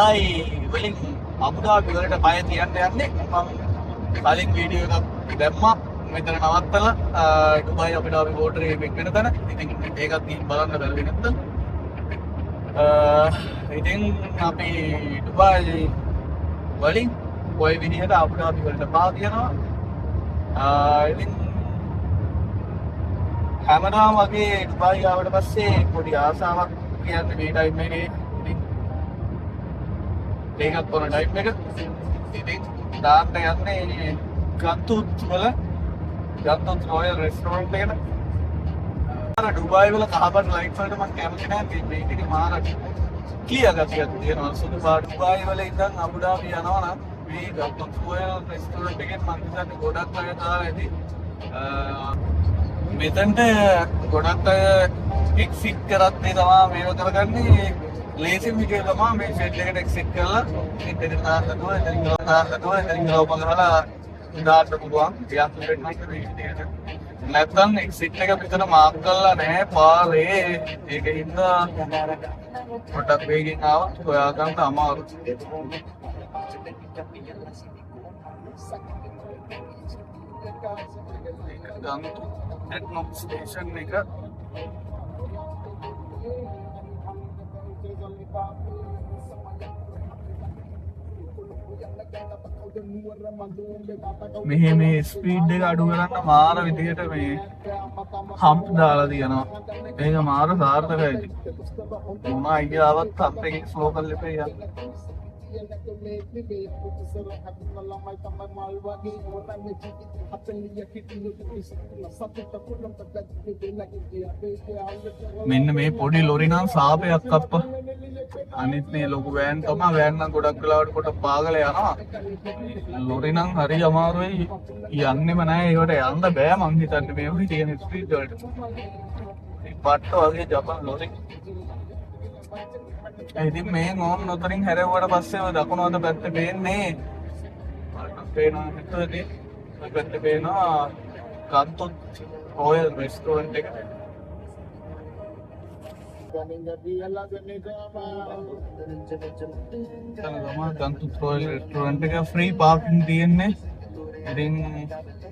Dubai වලින් අබුදාබි වලට බය තියන්න යන්නේ. මම කලින් වීඩියෝ එකක් දැම්මා මෙතන නවත්තලා ඩුබායි අබුදාබි බෝඩරේ එක් වෙන තැන. ඉතින් ඒකත් ගිහින් බලන්න බැලුවේ නැත්තම්. ඉතින් අපි ඩුබායි වලින් ඔය විදිහට අබුදාබි වලට පා තියනවා. ඉතින් හැමදාම වගේ ඩුබායි ආවට පස්සේ පොඩි ආසාවක් කියන්නේ මේ ටයිම් එකේ ඉතින් ඒකත් කොන ටයිම් එක ඉතින් දාන්න යන්නේ ගන්තුත් වල ගන්තුත් රොයල් රෙස්ටොරන්ට් එකට. අර ඩුබායි වල කහපත් ලයිට් වලට මම කැමති නැහැ. මේකේ මාර ක්ලියර් ගතියක් තියෙනවා. සුදු පාට ඩුබායි වල ඉඳන් අබුදාබි යනවා නම් මේ ගන්තුත් රොයල් රෙස්ටොරන්ට් එකෙන් මම හිතන්නේ ගොඩක් අය දාලා ඇති. මෙතනට ගොඩක් අය එක්සිට් කරත් මේ තමා මේව කරගන්නේ ලේසිම විදිය තමයි මේ සෙට් එකට එක්සිට් කරලා ඉතින් තාත්තට එතනින් ගලව පගහලා දාන්න පුළුවන්. ටිකක් ලේට් නම් විදියට. නැත්නම් එක්සිට් එක පිටර මාක් කරලා නැහැ පාරේ. ඒකින්ද පොඩක් වේගෙන් ආවත් හොයා ගන්න අමාරුයි. ගන්තු එක්නොක් ස්ටේෂන් එක මෙහෙ මේ ස්පීඩ් එක අඩු කරන්න මාර විදිහට මේ හම්ප් දාලා තියෙනවා. ඒක මාර සාර්ථකයි. මොන අයියාවත් හම්ප් එකේ ස්ලෝ කරලා ඉපේ යන්න. මෙන්න මේ පොඩි ලොරි නම් සාපයක් අප්පා. අනිත් මේ ලොකු වෑන් තමයි වෑන් නම් ගොඩක් වෙලාවට කොට පාගල යනවා. ලොරි නම් හරි අමාරුයි යන්නෙම නැහැ. ඒකට යන්න බෑ මං හිතන්නේ මේ වගේ තියෙන ස්පීඩ් වලට. මේ පට්ට වගේ ජපන් ලොරි. ඉතින් මේ මොම් නොතරින් හැරෙව්වට පස්සේ ඔය දකුණු අත පැත්තේ පේන්නේ පේනවා හිතුවේදී ඔය පැත්තේ පේනවා ගන්තුත් රොයල් රෙස්ටොරන්ට් එක. ගන්තුත් රොයල් රෙස්ටොරන්ට් එක ෆ්‍රී පාර්කින් තියෙන්නේ. ඉතින්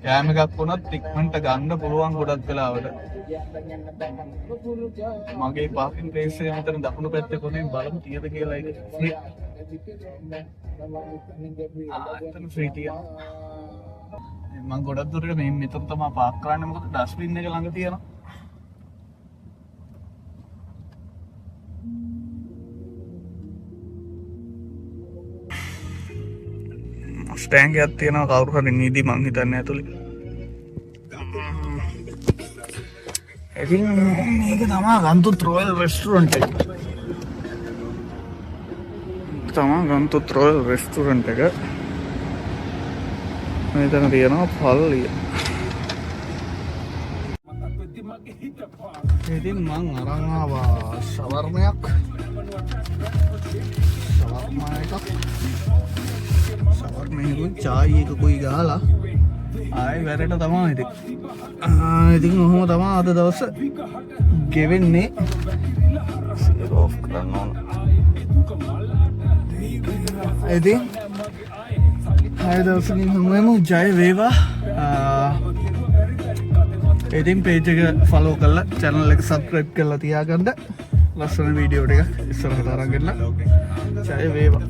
කෑම එකක් වුණත් ඉක්මනට ගන්න පුළුවන් ගොඩක් වෙලාවට. මගේ පාර්කින් ප්ලේස් එක මෙතන දකුණු පැත්තේ කොනේ බලමු තියෙද කියලා ඒක ෆ්‍රී. එතන ෆ්‍රී තියෙනවා. මම ගොඩක් දුරට මේ මෙතන තමයි පාක් කරන්නේ මොකද ඩස්ට්බින් එක ළඟ තියෙනවා. ස්ටෑන්ඩ් එකක් තියෙනවා කවුරු හරි නීදි මං හිතන්නේ ඇතුලේ. ඉතින් මේක තමයි ගන්තුත් රොයල් රෙස්ටොරන්ට් එක. ගන්තුත් රොයල් රෙස්ටොරන්ට් එක. මෙතන තියෙනවා පල්ලිය. ඉතින් මං අරන් ආවා ෂවර්මයක්. ෂවර්මා එකක්. ෂවර්මයකුයි චායි එකකුයි ගහලා ආයි වැඩට තමයි ඉතින්. ඉතින් ඔහොම තමයි අද දවස ගෙවෙන්නේ. ඔෆ් කරන්න ඕන. ඉතින් අද දවසකින් හමුවෙමු. ජය වේවා. ඉතින් පේජ් එක ෆලෝ කරලා channel එක subscribe කරලා තියාගන්න. ලස්සන වීඩියෝ ටික ඉස්සරහට අරන් ගෙන්න. ජය වේවා.